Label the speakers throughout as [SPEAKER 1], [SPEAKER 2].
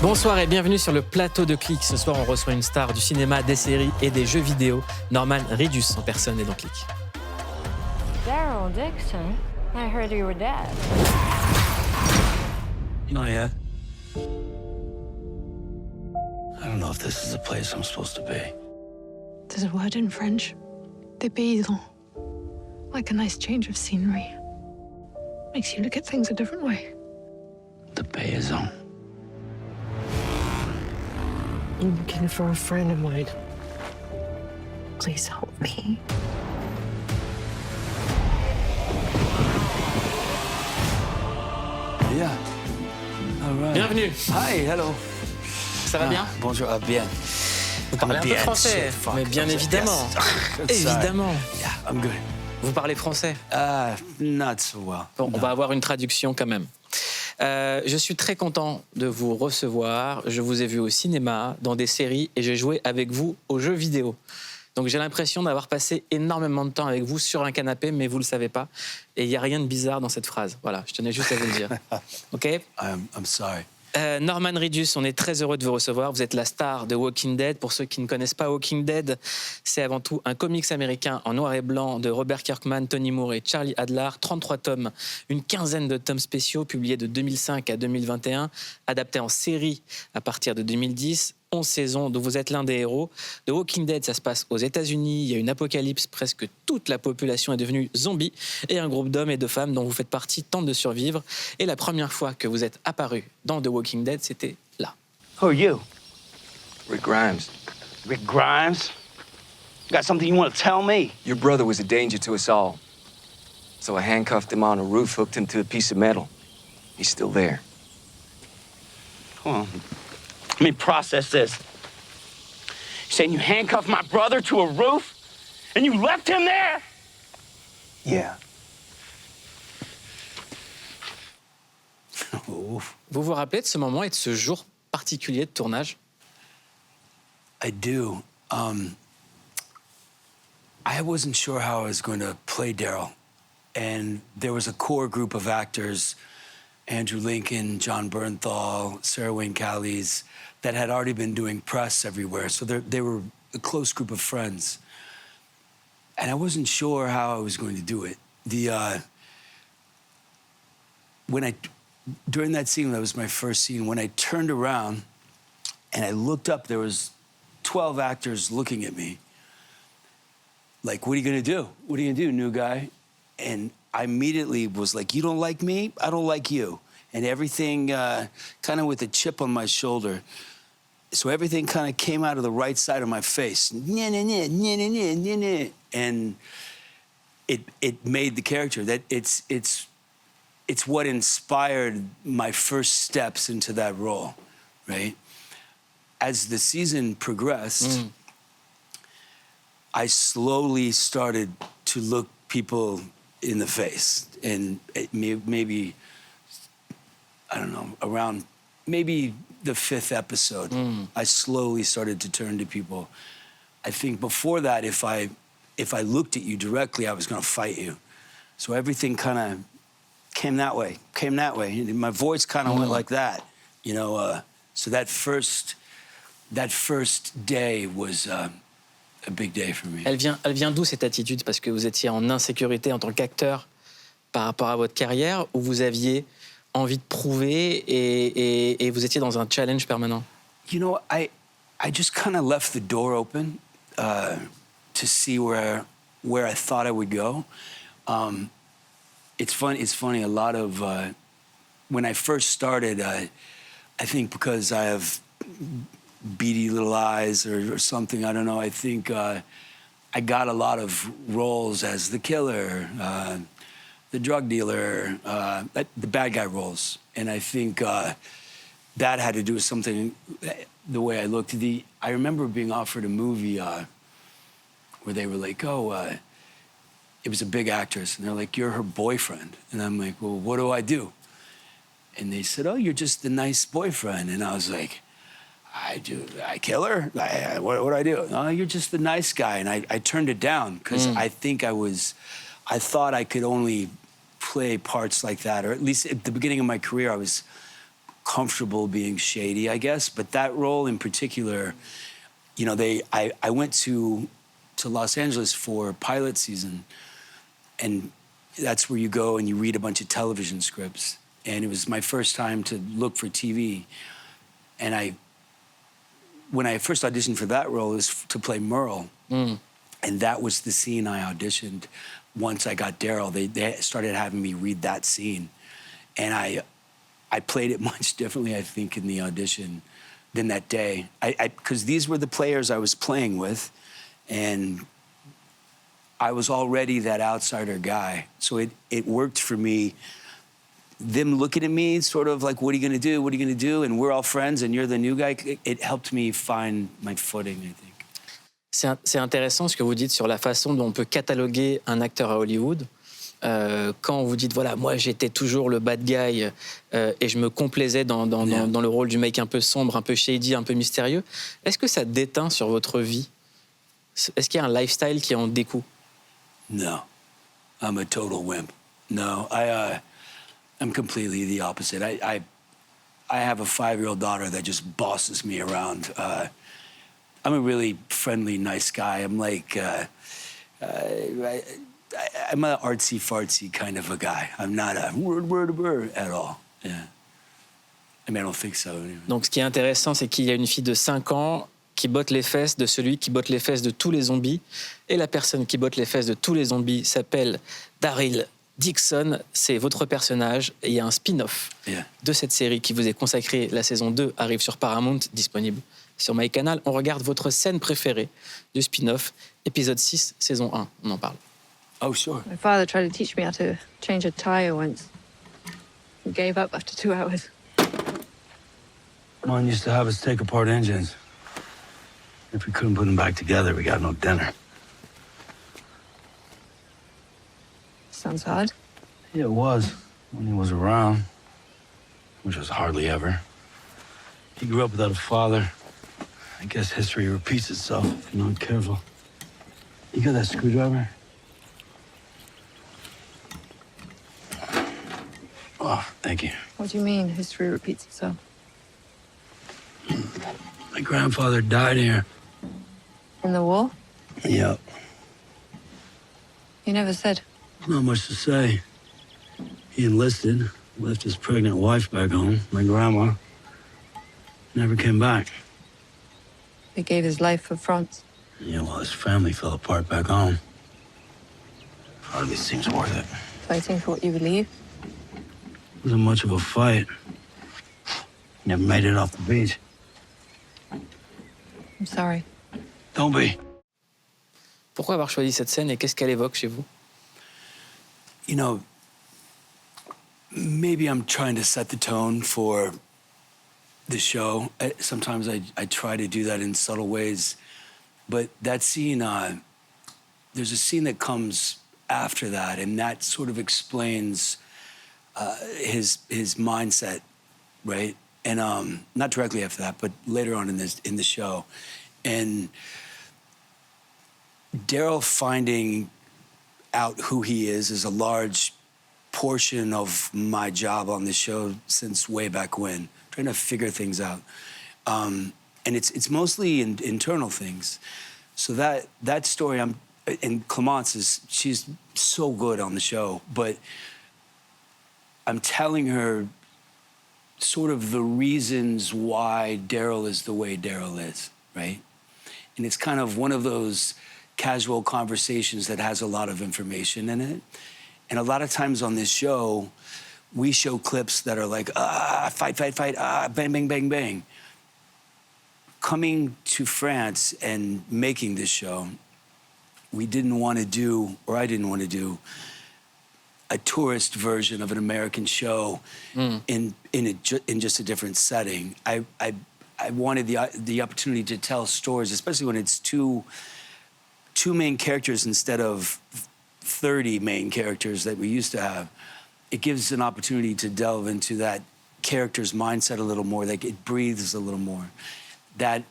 [SPEAKER 1] Bonsoir et bienvenue sur le plateau de Clique. Ce soir, on reçoit une star du cinéma, des séries et des jeux vidéo. Norman Reedus en personne est dans Clique.
[SPEAKER 2] Daryl Dixon? I heard you were dead.
[SPEAKER 3] Not yet. I don't know if this is the place I'm supposed to be.
[SPEAKER 4] There's a word in French. Dépaysant. Like a nice change of scenery. Makes you look at things a different way.
[SPEAKER 3] The paysan.
[SPEAKER 4] I'm looking for a friend of mine. Please help me.
[SPEAKER 3] Yeah. All right.
[SPEAKER 1] Bienvenue.
[SPEAKER 3] Hi, hello.
[SPEAKER 1] Ça va bien?
[SPEAKER 3] Bonjour, bien.
[SPEAKER 1] Vous parlez un peu
[SPEAKER 3] Bien,
[SPEAKER 1] français,
[SPEAKER 3] shit, fuck.
[SPEAKER 1] mais bien évidemment.
[SPEAKER 3] Yes.
[SPEAKER 1] Évidemment.
[SPEAKER 3] Yeah, I'm good.
[SPEAKER 1] Vous parlez français?
[SPEAKER 3] Not so well.
[SPEAKER 1] Bon,
[SPEAKER 3] No.
[SPEAKER 1] on va avoir une traduction quand même. Je suis très content de vous recevoir. Je vous ai vu au cinéma, dans des séries, et j'ai joué avec vous aux jeux vidéo. Donc j'ai l'impression d'avoir passé énormément de temps avec vous sur un canapé, mais vous ne le savez pas. Et il n'y a rien de bizarre dans cette phrase. Voilà, je tenais juste à vous le dire. OK?
[SPEAKER 3] I'm sorry.
[SPEAKER 1] Norman Reedus, on est très heureux de vous recevoir. Vous êtes la star de Walking Dead. Pour ceux qui ne connaissent pas Walking Dead, c'est avant tout un comics américain en noir et blanc de Robert Kirkman, Tony Moore et Charlie Adler. 33 tomes, une quinzaine de tomes spéciaux publiés de 2005 à 2021, adaptés en série à partir de 2010. 11 saisons dont vous êtes l'un des héros. The Walking Dead, ça se passe aux États-Unis. Il y a une apocalypse, presque toute la population est devenue zombie. Et un groupe d'hommes et de femmes dont vous faites partie tente de survivre. Et la première fois que vous êtes apparu dans The Walking Dead, c'était là.
[SPEAKER 5] Who are you?
[SPEAKER 6] Rick Grimes.
[SPEAKER 5] Rick Grimes? Got something you want to tell me?
[SPEAKER 6] Your brother was a danger to us all. So I handcuffed him on a roof, hooked him to a piece of metal. He's still there.
[SPEAKER 5] Hold on. Let me process this. You saying you handcuffed my brother to a roof and you left him there?
[SPEAKER 3] Yeah.
[SPEAKER 1] Vous vous rappelez de ce moment et de ce jour particulier de tournage?
[SPEAKER 3] I do. I wasn't sure how I was going to play Daryl. And there was a core group of actors, Andrew Lincoln, John Bernthal, Sarah Wayne Callies, that had already been doing press everywhere. So they were a close group of friends. And I wasn't sure how I was going to do it. During that scene, that was my first scene, when I turned around and I looked up, there was 12 actors looking at me. Like, what are you gonna do? What are you gonna do, new guy? And I immediately was like, you don't like me? I don't like you. And everything kind of with a chip on my shoulder. So everything kind of came out of the right side of my face. And it made the character. That it's what inspired my first steps into that role, right? As the season progressed, I slowly started to look people in the face. And maybe, I don't know, around maybe the 5th episode, I slowly started to turn to people. I think before that, if I looked at you directly, I was gonna fight you. So everything kind of came that way. And my voice kind of went like that, you know. So that first day was a big day for me.
[SPEAKER 1] Elle vient d'où cette attitude? Parce que vous étiez en insécurité en tant qu'acteur par rapport à votre carrière, ou vous aviez envie de prouver et vous étiez dans un challenge permanent?
[SPEAKER 3] You know, I just kind of left the door open to see where I thought I would go. It's funny. A lot of when I first started, I think because I have beady little eyes or something, I don't know. I think I got a lot of roles as the killer, the drug dealer, the bad guy roles, and I think that had to do with something. The way I looked. I remember being offered a movie where they were like, "Oh, it was a big actress," and they're like, "You're her boyfriend," and I'm like, "Well, what do I do?" And they said, "Oh, you're just the nice boyfriend," and I was like, I kill her? What do I do? "Oh, you're just the nice guy," and I turned it down because I thought I could only play parts like that, or at least at the beginning of my career, I was comfortable being shady, I guess. But that role in particular, you know, I went to Los Angeles for pilot season, and that's where you go and you read a bunch of television scripts. And it was my first time to look for TV. And when I first auditioned for that role, it was to play Merle. And that was the scene I auditioned. Once I got Daryl, they started having me read that scene. And I played it much differently, I think, in the audition than that day. Because these were the players I was playing with, and I was already that outsider guy. So it worked for me. Them looking at me sort of like, what are you going to do? What are you going to do? And we're all friends, and you're the new guy. It helped me find my footing, I think.
[SPEAKER 1] C'est intéressant ce que vous dites sur la façon dont on peut cataloguer un acteur à Hollywood. Quand vous dites, voilà, moi j'étais toujours le bad guy et je me complaisais dans le rôle du mec un peu sombre, un peu shady, un peu mystérieux, est-ce que ça déteint sur votre vie? Est-ce qu'il y a un lifestyle qui en découle?
[SPEAKER 3] No, I'm a total wimp. No, I'm completely the opposite. I have a 5-year-old daughter that just bosses me around. I'm a really friendly, nice guy. I'm like, I'm an artsy-fartsy kind of a guy. I'm not a word at all. Yeah. I mean, I don't think so. Anyway.
[SPEAKER 1] Donc, ce qui est intéressant, c'est qu'il y a une fille de 5 ans qui botte les fesses de celui qui botte les fesses de tous les zombies. Et la personne qui botte les fesses de tous les zombies s'appelle Daryl Dixon. C'est votre personnage. Et il y a un spin-off de cette série qui vous est consacrée. La saison 2 arrive sur Paramount, disponible sur CANAL. On regarde votre scène préférée du spin-off, épisode 6, saison 1. On en parle.
[SPEAKER 3] Oh, sure.
[SPEAKER 2] My father tried to teach me how to change a tire once. He gave up after 2 hours.
[SPEAKER 3] Mom used to have us take apart engines. If we couldn't put them back together, we got no dinner.
[SPEAKER 2] Sounds hard.
[SPEAKER 3] Yeah, it was when he was around, which was hardly ever. He grew up without a father. I guess history repeats itself if you're not careful. You got that screwdriver? Oh, thank you.
[SPEAKER 2] What do you mean, history repeats itself?
[SPEAKER 3] My grandfather died here.
[SPEAKER 2] In the war?
[SPEAKER 3] Yep.
[SPEAKER 2] You never said.
[SPEAKER 3] Not much to say. He enlisted, left his pregnant wife back home, my grandma. Never came back.
[SPEAKER 2] He gave his life for France.
[SPEAKER 3] Yeah, well, his family fell apart back home. Hardly seems worth it.
[SPEAKER 2] Fighting for what you believe.
[SPEAKER 3] Wasn't much of a fight. Never made it off the beach.
[SPEAKER 2] I'm sorry.
[SPEAKER 3] Don't be.
[SPEAKER 1] Pourquoi avoir choisi cette scène et qu'est-ce qu'elle évoque chez vous?
[SPEAKER 3] You know, maybe I'm trying to set the tone for the show. Sometimes I try to do that in subtle ways. But that scene, there's a scene that comes after that, and that sort of explains his mindset, right? And not directly after that, but later on in the show. And Daryl finding out who he is a large portion of my job on the show since way back when, trying to figure things out. And it's mostly internal things. So that story, and Clemence she's so good on the show, but I'm telling her sort of the reasons why Daryl is the way Daryl is, right? And it's kind of one of those casual conversations that has a lot of information in it. And a lot of times on this show, we show clips that are like, fight, bang, bang, bang, bang. Coming to France and making this show, we didn't want to do, or I didn't want to do, a tourist version of an American show in just a different setting. I wanted the opportunity to tell stories, especially when it's two main characters instead of 30 main characters that we used to have. It gives an opportunity to delve into that character's mindset a little more, like it breathes a little more. That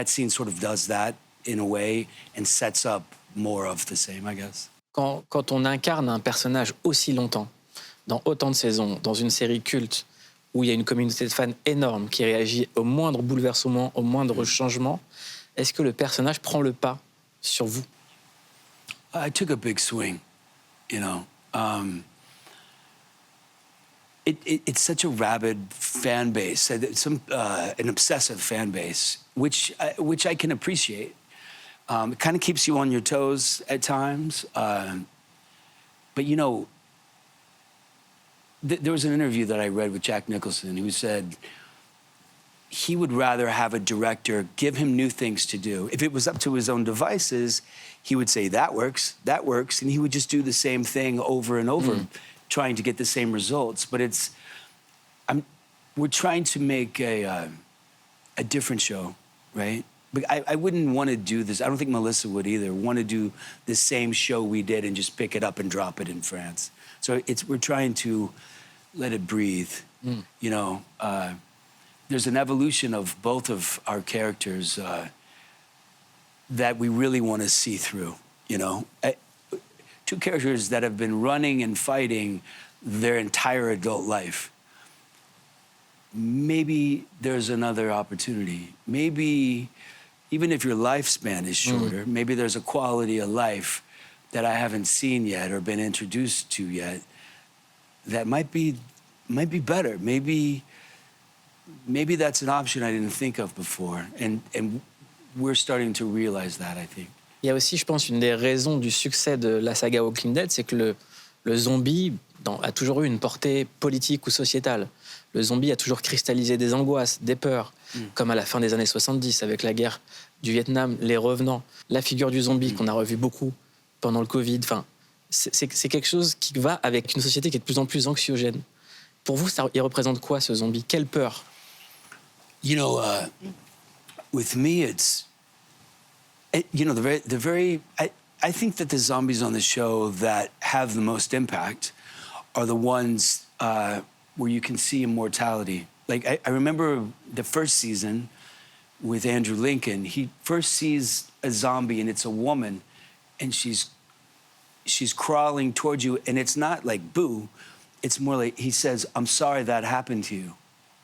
[SPEAKER 3] scene sort of does that in a way and sets up more of the same, I guess.
[SPEAKER 1] Quand on incarne un personnage aussi longtemps, dans autant de saisons, dans une série culte, où il y a une communauté de fans énorme qui réagit au moindre bouleversement, au moindre changement. Est-ce que le personnage prend le pas sur vous?
[SPEAKER 3] I took a big swing, you know. It's such a rabid fan base, an obsessive fan base, which I can appreciate. It kind of keeps you on your toes at times. But, you know, there was an interview that I read with Jack Nicholson who said he would rather have a director give him new things to do. If it was up to his own devices, he would say, that works, and he would just do the same thing over and over, trying to get the same results. But we're trying to make a different show, right? But I wouldn't want to do this. I don't think Melissa would either want to do the same show we did and just pick it up and drop it in France. So we're trying to let it breathe. You know, there's an evolution of both of our characters that we really want to see through. You know, two characters that have been running and fighting their entire adult life. Maybe there's another opportunity. Maybe even if your lifespan is shorter, maybe there's a quality of life that I haven't seen yet or been introduced to yet that might be better. Maybe that's an option I didn't think of before. And we're starting to realize that, I think.
[SPEAKER 1] Il y a aussi, je pense, une des raisons du succès de la saga Walking Dead, c'est que le zombie a toujours eu une portée politique ou sociétale. Le zombie a toujours cristallisé des angoisses, des peurs, comme à la fin des années 70 avec la guerre du Vietnam, les revenants, la figure du zombie qu'on a revu beaucoup pendant le Covid. Enfin, c'est quelque chose qui va avec une société qui est de plus en plus anxiogène. Pour vous, il représente quoi, ce zombie? Quelle peur?
[SPEAKER 3] You know, with me, it's, you know, I think that the zombies on the show that have the most impact are the ones where you can see immortality. Like, I remember the first season with Andrew Lincoln. He first sees a zombie, and it's a woman, and she's crawling towards you, and it's not like, boo. It's more like he says, I'm sorry that happened to you,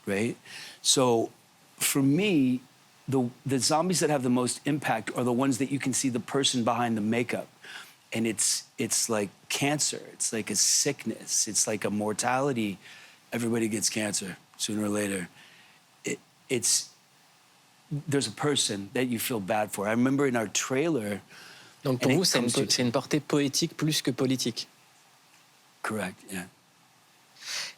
[SPEAKER 3] right? So for me, the zombies that have the most impact are the ones that you can see the person behind the makeup. And it's like cancer. It's like a sickness. It's like a mortality. Everybody gets cancer sooner or later. There's a person that you feel bad for. I remember in our trailer.
[SPEAKER 1] Donc pour vous, c'est une portée poétique plus que politique.
[SPEAKER 3] Correct, yeah.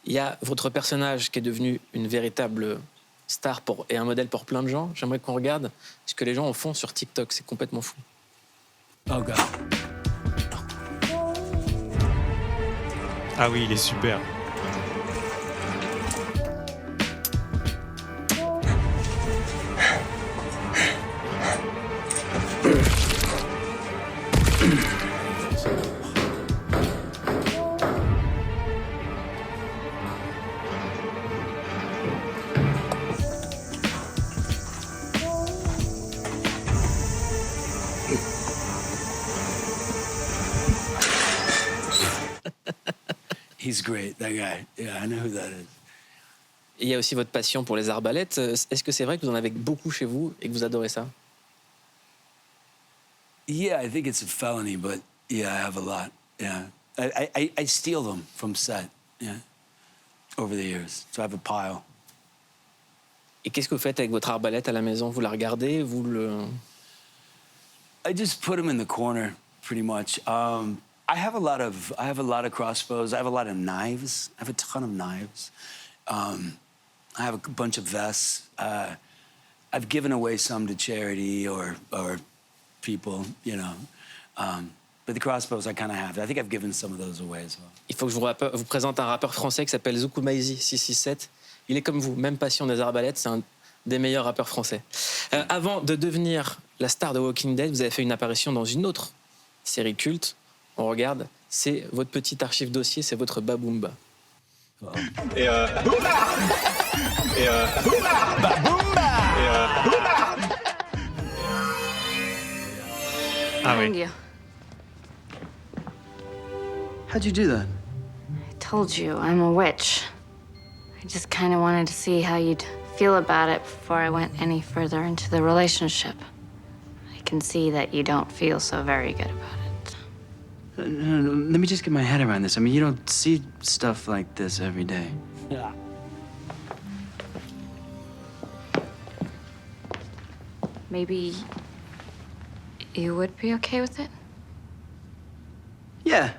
[SPEAKER 1] Il y a votre personnage qui est devenu une véritable star et un modèle pour plein de gens. J'aimerais qu'on regarde ce que les gens en font sur TikTok. C'est complètement fou.
[SPEAKER 3] Oh God.
[SPEAKER 7] Ah oui, il est super.
[SPEAKER 3] He's great, that guy. Yeah, I know who that is.
[SPEAKER 1] Il y a aussi votre passion pour les arbalètes. Est-ce que c'est vrai que vous en avez beaucoup chez vous et que vous adorez ça?
[SPEAKER 3] Yeah, I think it's a felony, but yeah, I have a lot. Yeah, I steal them from set. Yeah, over the years, so I have a pile.
[SPEAKER 1] Et qu'est-ce que vous faites avec votre arbalète à la maison? Vous la regardez?
[SPEAKER 3] I just put them in the corner, pretty much. I have a lot of crossbows. I have a lot of knives. I have a ton of knives. I have a bunch of vests. I've given away some to charity or people, you know. But the crossbows I kind of have. I think I've given some of those away as well.
[SPEAKER 1] Il faut que je vous présente un rappeur français qui s'appelle Zoukoumaïzi 667. Il est comme vous, même passion des arbalètes. C'est un des meilleurs rappeurs français. Avant de devenir la star de Walking Dead, vous avez fait une apparition dans une autre série culte. On regarde, c'est votre petit archive dossier, c'est votre Baboomba.
[SPEAKER 7] Et Boomba Et Boomba Baboomba Et Boomba. Ah oui.
[SPEAKER 2] You.
[SPEAKER 3] How'd you do that?
[SPEAKER 2] I told you, I'm a witch.
[SPEAKER 8] I just kind of wanted to see how you'd feel about it before I went any further into the relationship. I can see that you don't feel so very good about it.
[SPEAKER 6] Let me just get my head around this. I mean, you don't see stuff like this every day.
[SPEAKER 3] Yeah.
[SPEAKER 8] Maybe you would be okay with it?
[SPEAKER 6] Yeah.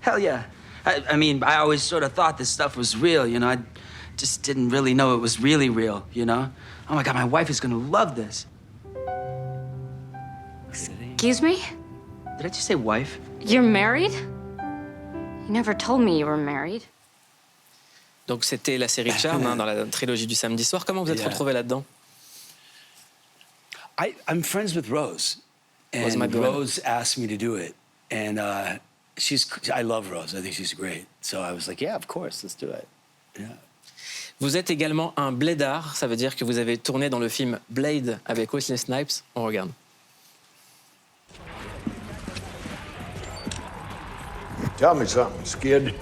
[SPEAKER 6] Hell yeah. I mean, I always sort of thought this stuff was real, you know? I just didn't really know it was really real, you know? Oh my God, my wife is gonna love this.
[SPEAKER 8] Excuse me?
[SPEAKER 6] Did I just say wife?
[SPEAKER 8] You're married? You never told me you were married.
[SPEAKER 1] Donc c'était la série Charm dans la trilogie du samedi soir. Comment vous êtes retrouvé là-dedans?
[SPEAKER 3] I'm friends with Rose,
[SPEAKER 1] Rose
[SPEAKER 3] and
[SPEAKER 1] McGowan.
[SPEAKER 3] Rose asked me to do it, and I love Rose. I think she's great. So I was like, yeah, of course, let's do it. Yeah.
[SPEAKER 1] Vous êtes également un blédard, ça veut dire que vous avez tourné dans le film Blade avec Wesley Snipes. On regarde.
[SPEAKER 9] Tell me something, Skid.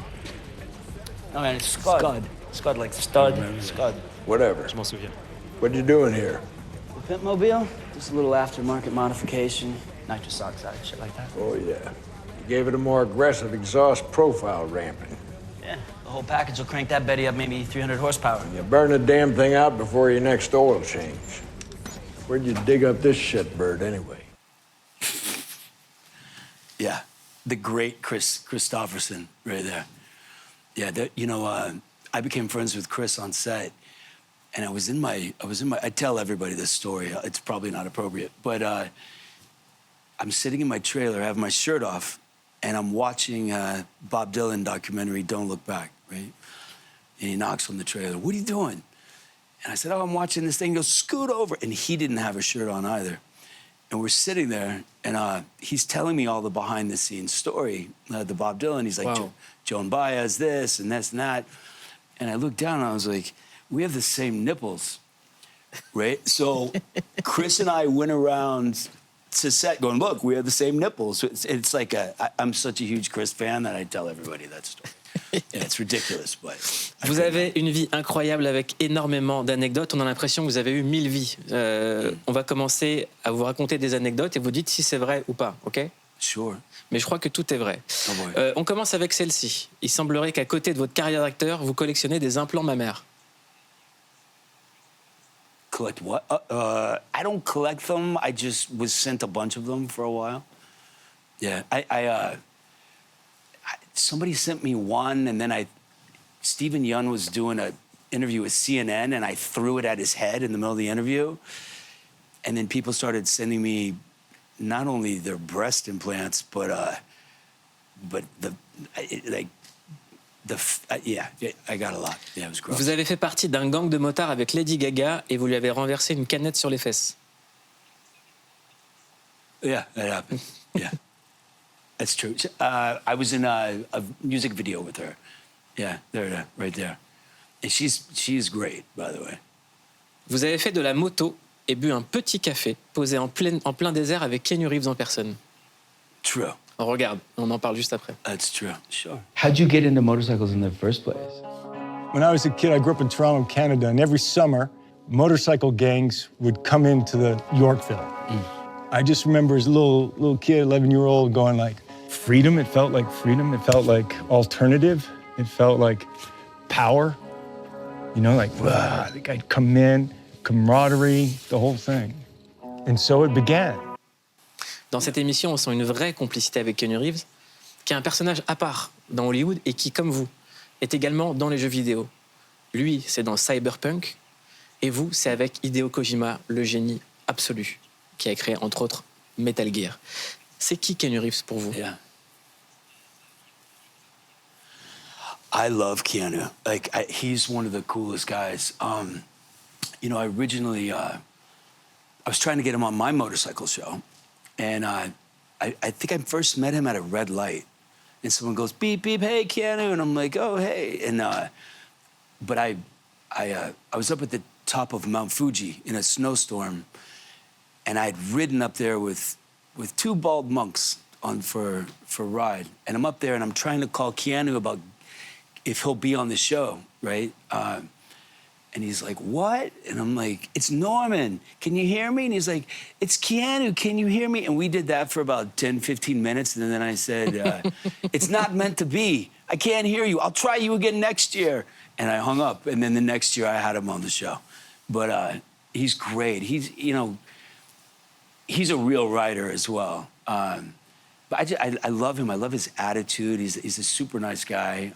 [SPEAKER 5] No, man, it's Scud. Scud like stud. Scud.
[SPEAKER 9] Whatever.
[SPEAKER 7] Je m'en souviens.
[SPEAKER 9] What you doing here?
[SPEAKER 5] Pimpmobile? Just a little aftermarket modification. Nitrous oxide, shit like that.
[SPEAKER 9] Oh, yeah. You gave it a more aggressive exhaust profile ramping.
[SPEAKER 5] Yeah, the whole package will crank that Betty up maybe 300 horsepower.
[SPEAKER 9] You burn the damn thing out before your next oil change. Where'd you dig up this shitbird anyway?
[SPEAKER 3] Yeah, the great Chris Christopherson right there. Yeah, I became friends with Chris on set, and I tell everybody this story. It's probably not appropriate, but I'm sitting in my trailer, I have my shirt off, and I'm watching Bob Dylan documentary, Don't Look Back, right? And he knocks on the trailer, what are you doing? And I said, oh, I'm watching this thing. He goes, scoot over. And he didn't have a shirt on either. And we're sitting there, and he's telling me all the behind-the-scenes story, the Bob Dylan. He's like,
[SPEAKER 1] Wow.
[SPEAKER 3] Joan Baez, this and this and that. And I looked down, and I was like, we have the same nipples, right? So Chris and I went around to set going, look, we have the same nipples. It's like I'm such a huge Chris fan that I tell everybody that story. Yeah, it's ridiculous, but
[SPEAKER 1] Vous avez une vie incroyable avec énormément d'anecdotes. On a l'impression que vous avez eu 1000 vies. On va commencer à vous raconter des anecdotes et vous dites si c'est vrai ou pas, ok?
[SPEAKER 3] Sure.
[SPEAKER 1] Mais je crois que tout est vrai.
[SPEAKER 3] Oh boy.
[SPEAKER 1] On commence avec celle-ci. Il semblerait qu'à côté de votre carrière d'acteur, vous collectionnez des implants mammaires.
[SPEAKER 3] Collect what? I don't collect them. I just was sent a bunch of them for a while. Yeah, somebody sent me one, and then Stephen Yun was doing an interview with CNN, and I threw it at his head in the middle of the interview. And then people started sending me not only their breast implants, but yeah, I got a lot. Yeah, it was gross.
[SPEAKER 1] Vous avez fait partie d'un gang de motards avec Lady Gaga et vous lui avez renversé une canette sur les fesses.
[SPEAKER 3] Yeah, that happened. Yeah, that's true. I was in a music video with her. Yeah, there, right there. And she's great, by the way.
[SPEAKER 1] Vous avez fait de la moto et bu un petit café posé en plein désert avec Keanu Reeves en personne.
[SPEAKER 3] True.
[SPEAKER 1] On regarde, on en parle juste après.
[SPEAKER 3] That's true. Sure.
[SPEAKER 6] How'd you get into motorcycles in the first place?
[SPEAKER 10] When I was a kid, I grew up in Toronto, Canada, and every summer, motorcycle gangs would come into the Yorkville. I just remember as a little kid, 11-year-old, going like, freedom. It felt like freedom. It felt like alternative. It felt like power. You know, like, I think I'd come in, camaraderie, the whole thing. And so it began.
[SPEAKER 1] Dans cette émission, on sent une vraie complicité avec Keanu Reeves, qui est un personnage à part dans Hollywood et qui, comme vous, est également dans les jeux vidéo. Lui, c'est dans Cyberpunk, et vous, c'est avec Hideo Kojima, le génie absolu, qui a créé, entre autres, Metal Gear. C'est qui Keanu Reeves pour vous?
[SPEAKER 3] Yeah. I love Keanu. He's one of the coolest guys. I originally, I was trying to get him on my motorcycle show. And I think I first met him at a red light. And someone goes, beep, beep, hey, Keanu. And I'm like, oh, hey. And but I was up at the top of Mount Fuji in a snowstorm. And I had ridden up there with two bald monks for a ride. And I'm up there and I'm trying to call Keanu about if he'll be on the show, right? And he's like, what? And I'm like, it's Norman. Can you hear me? And he's like, it's Keanu. Can you hear me? And we did that for about 10, 15 minutes. And then I said, it's not meant to be. I can't hear you. I'll try you again next year. And I hung up. And then the next year I had him on the show. But he's great. He's a real writer as well. But I love him. I love his attitude. He's a super nice guy.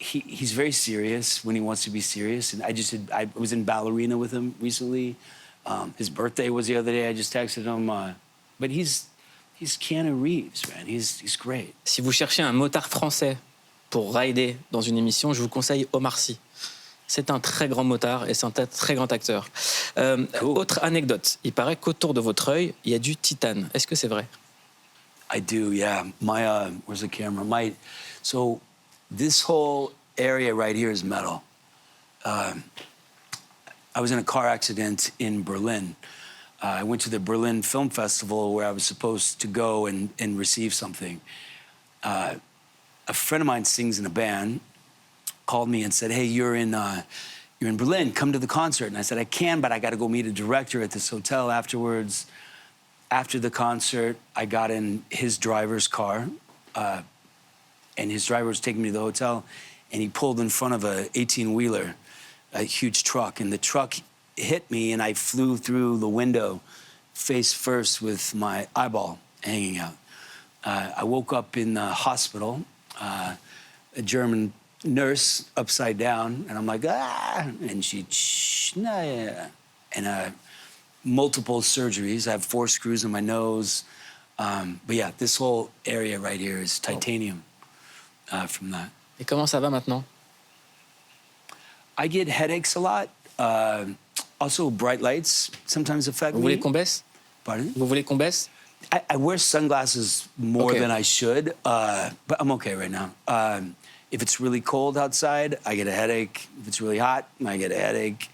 [SPEAKER 3] He's very serious when he wants to be serious. And I was in Ballerina with him recently. His birthday was the other day. I just texted him. But he's Keanu Reeves, man. He's great.
[SPEAKER 1] Si vous cherchez un motard français pour rider dans une émission, je vous conseille Omar Sy. C'est un très grand motard et c'est un très grand acteur. Cool. Autre anecdote, il paraît qu'autour de votre œil, il y a du titane. Est-ce que c'est vrai?
[SPEAKER 3] I do, yeah. Where's the camera? So this whole area right here is metal. I was in a car accident in Berlin. I went to the Berlin Film Festival where I was supposed to go and receive something. A friend of mine sings in a band, called me and said, hey, you're in Berlin, come to the concert. And I said, I can, but I got to go meet a director at this hotel afterwards. After the concert, I got in his driver's car, and his driver was taking me to the hotel, and he pulled in front of a 18-wheeler, a huge truck, and the truck hit me, and I flew through the window face first with my eyeball hanging out. I woke up in the hospital, a German nurse upside down, and I'm like, and she, and multiple surgeries. I have 4 screws in my nose. But yeah, this whole area right here is titanium from that.
[SPEAKER 1] Et comment ça va maintenant?
[SPEAKER 3] I get headaches a lot. Also, bright lights sometimes affect me.
[SPEAKER 1] Vous voulez qu'on baisse?
[SPEAKER 3] Pardon?
[SPEAKER 1] Vous voulez qu'on baisse?
[SPEAKER 3] I wear sunglasses more than I should, but I'm okay right now. If it's really cold outside, I get a headache. If it's really hot, I get a headache.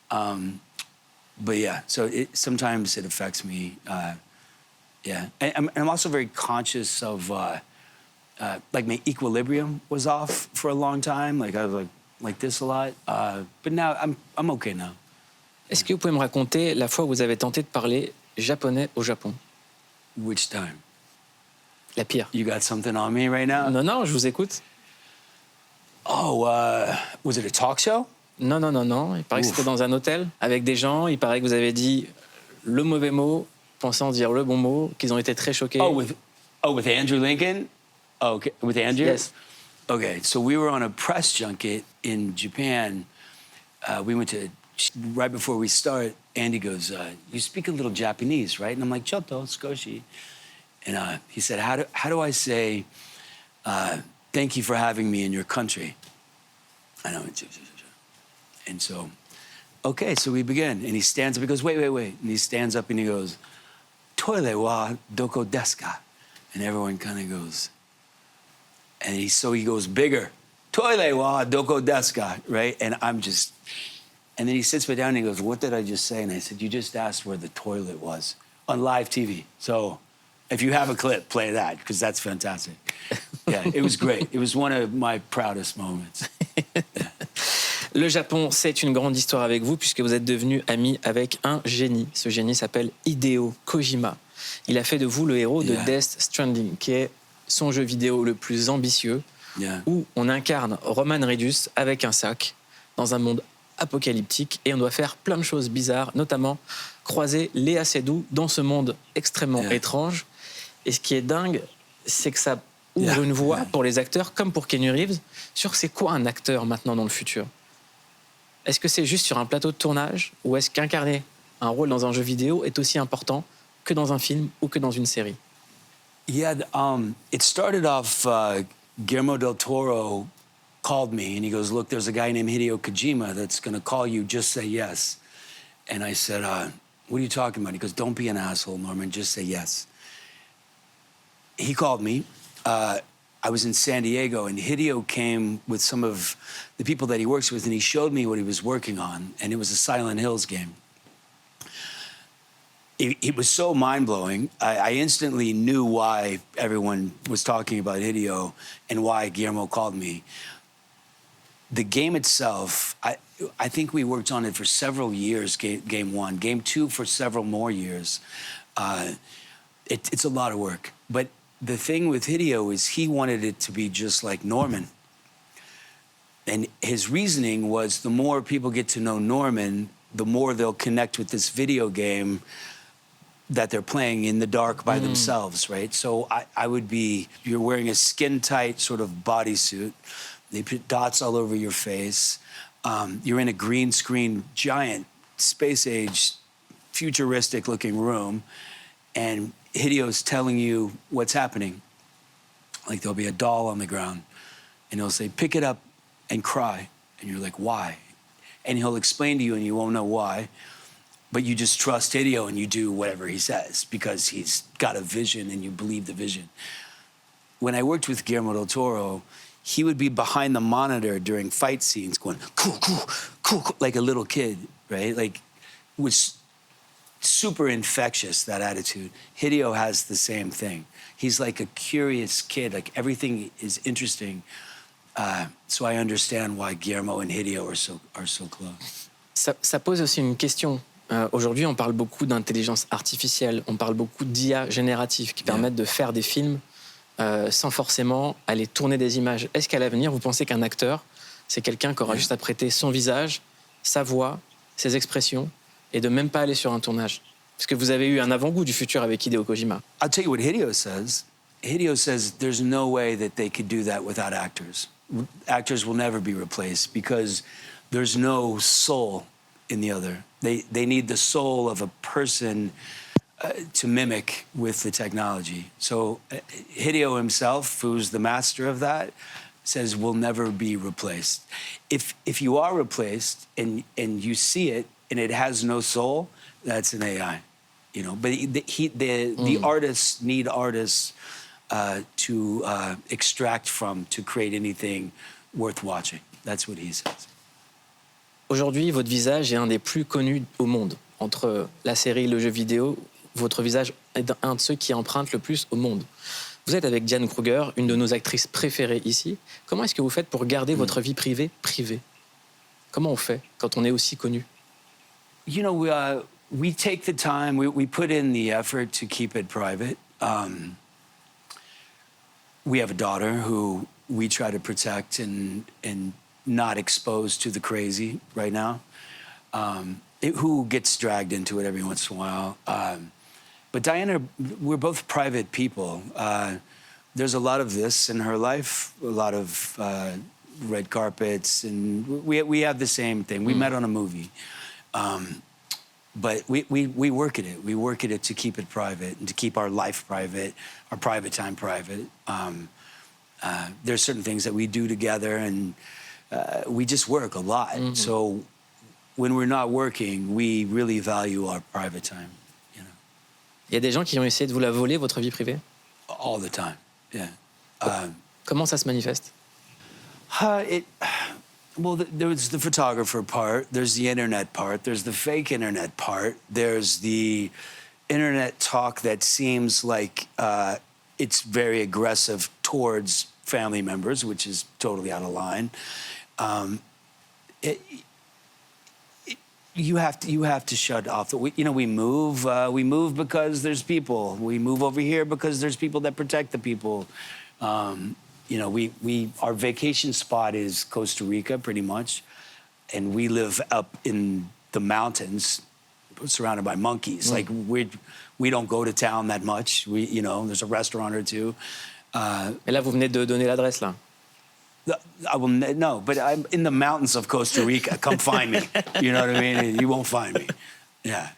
[SPEAKER 3] But yeah, so sometimes it affects me. Yeah, and I'm also very conscious of, like my equilibrium was off for a long time. Like I was like this a lot. But now I'm okay now.
[SPEAKER 1] Est-ce que vous pouvez me raconter la fois où vous avez tenté de parler japonais au Japon?
[SPEAKER 3] Which time?
[SPEAKER 1] La pire.
[SPEAKER 3] You got something on me right now?
[SPEAKER 1] Non, je vous écoute.
[SPEAKER 3] Oh, was it a talk show?
[SPEAKER 1] Non. Il paraît que c'était dans un hôtel avec des gens. Il paraît que vous avez dit le mauvais mot, pensant dire le bon mot, qu'ils ont été très choqués.
[SPEAKER 3] With Andrew Lincoln? Oh, okay, with Andrew?
[SPEAKER 1] Yes.
[SPEAKER 3] Okay, so we were on a press junket in Japan. We went to, right before we start, Andy goes, you speak a little Japanese, right? And I'm like, Chotto, skoshi. And he said, how do I say, thank you for having me in your country? I know. And so, okay, so we begin. And he stands up, he goes, wait. And he stands up and he goes, Toilet wa doko desu ka? And everyone kind of goes, and he goes bigger. Toilet wa doko desu ka? Right? And I'm just, and then he sits me down and he goes, what did I just say? And I said, you just asked where the toilet was on live TV. So if you have a clip, play that, because that's fantastic. Yeah, it was great. It was one of my proudest moments. Yeah.
[SPEAKER 1] Le Japon, c'est une grande histoire avec vous, puisque vous êtes devenu ami avec un génie. Ce génie s'appelle Hideo Kojima. Il a fait de vous le héros de Death Stranding, qui est son jeu vidéo le plus ambitieux, où on incarne Norman Reedus avec un sac, dans un monde apocalyptique, et on doit faire plein de choses bizarres, notamment croiser Léa Seydoux dans ce monde extrêmement étrange. Et ce qui est dingue, c'est que ça ouvre une voie pour les acteurs, comme pour Keanu Reeves, sur c'est quoi un acteur maintenant dans le futur. Est-ce que c'est juste sur un plateau de tournage, ou est-ce qu'incarner un rôle dans un jeu vidéo est aussi important que dans un film ou que dans une série?
[SPEAKER 3] Yeah, it started off, Guillermo del Toro called me and he goes, look, there's a guy named Hideo Kojima that's going to call you, just say yes. And I said, what are you talking about? He goes, don't be an asshole, Norman, just say yes. He called me. I was in San Diego, and Hideo came with some of the people that he works with, and he showed me what he was working on, and it was a Silent Hills game. it was so mind-blowing. I instantly knew why everyone was talking about Hideo and why Guillermo called me. The game itself, I think we worked on it for several years, game one. Game two for several more years. It's a lot of work. But the thing with Hideo is he wanted it to be just like Norman. And his reasoning was the more people get to know Norman, the more they'll connect with this video game that they're playing in the dark by themselves, right? So I would be, you're wearing a skin-tight sort of bodysuit. They put dots all over your face. You're in a green screen, giant, space-age, futuristic-looking room, and Hideo's telling you what's happening. Like there'll be a doll on the ground, and he'll say, pick it up and cry. And you're like, why? And he'll explain to you, and you won't know why. But you just trust Hideo, and you do whatever he says because he's got a vision, and you believe the vision. When I worked with Guillermo del Toro, he would be behind the monitor during fight scenes going, cool, cool, cool, cool, like a little kid, right? Like, it was super infectious, that attitude. Hideo has the same thing. He's like a curious kid, like everything is interesting. So I understand why Guillermo and Hideo are so close.
[SPEAKER 1] Ça pose aussi une question. Aujourd'hui, on parle beaucoup d'intelligence artificielle, on parle beaucoup d'IA générative qui permettent de faire des films sans forcément aller tourner des images. Est-ce qu'à l'avenir, vous pensez qu'un acteur, c'est quelqu'un qui aura juste à prêter son visage, sa voix, ses expressions, et de même pas aller sur un tournage? Parce que vous avez eu un avant-goût du futur avec Hideo Kojima.
[SPEAKER 3] I'll tell you what Hideo says. Hideo says there's no way that they could do that without actors. Actors will never be replaced because there's no soul in the other. They need the soul of a person to mimic with the technology. So Hideo himself, who's the master of that, says we'll never be replaced. If you are replaced and you see it and it has no soul, that's an AI, you know. But the artists need artists to extract from to create anything worth watching. That's what he says.
[SPEAKER 1] Aujourd'hui, votre visage est un des plus connus au monde. Entre la série et le jeu vidéo, votre visage est un de ceux qui empruntent le plus au monde. Vous êtes avec Diane Kruger, une de nos actrices préférées ici. Comment est-ce que vous faites pour garder votre vie privée privée? Comment on fait quand on est aussi connu?
[SPEAKER 3] You know, we take the time, we put in the effort to keep it private. We have a daughter who we try to protect and not exposed to the crazy right now, who gets dragged into it every once in a while. But Diana, we're both private people. There's a lot of this in her life, a lot of red carpets, and we have the same thing. We met on a movie. But we work at it. We work at it to keep it private and to keep our life private, our private time private. There's certain things that we do together, and we just work a lot. So when we're not working, we really value our private time. You know?
[SPEAKER 1] Il y a des gens qui ont essayé de vous la voler, votre vie privée?
[SPEAKER 3] All the time, yeah.
[SPEAKER 1] Comment ça se manifeste?
[SPEAKER 3] Well, there's the photographer part, there's the internet part, there's the fake internet part, there's the internet talk that seems like it's very aggressive towards family members, which is totally out of line. You have to shut off. We move because there's people. We move over here because there's people that protect the people. Our vacation spot is Costa Rica, pretty much, and we live up in the mountains, surrounded by monkeys. Like we don't go to town that much. There's a restaurant or two.
[SPEAKER 1] Et là, vous venez de donner l'adresse, là.
[SPEAKER 3] No, but I'm in the mountains of Costa Rica. Come find me. You know what I mean? You won't find me. Yeah,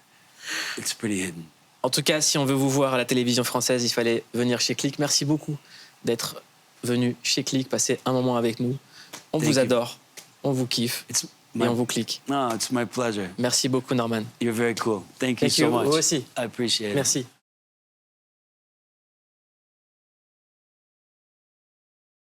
[SPEAKER 3] it's pretty hidden.
[SPEAKER 1] En tout cas, si on veut vous voir à la télévision française, il fallait venir chez Clique. Merci beaucoup d'être venu chez Clique, passer un moment avec nous. On vous adore, on vous kiffe et on vous clique.
[SPEAKER 3] No, it's my pleasure.
[SPEAKER 1] Merci beaucoup, Norman.
[SPEAKER 3] You're very cool. Thank you so much.
[SPEAKER 1] Vous aussi.
[SPEAKER 3] I appreciate it.
[SPEAKER 1] Merci.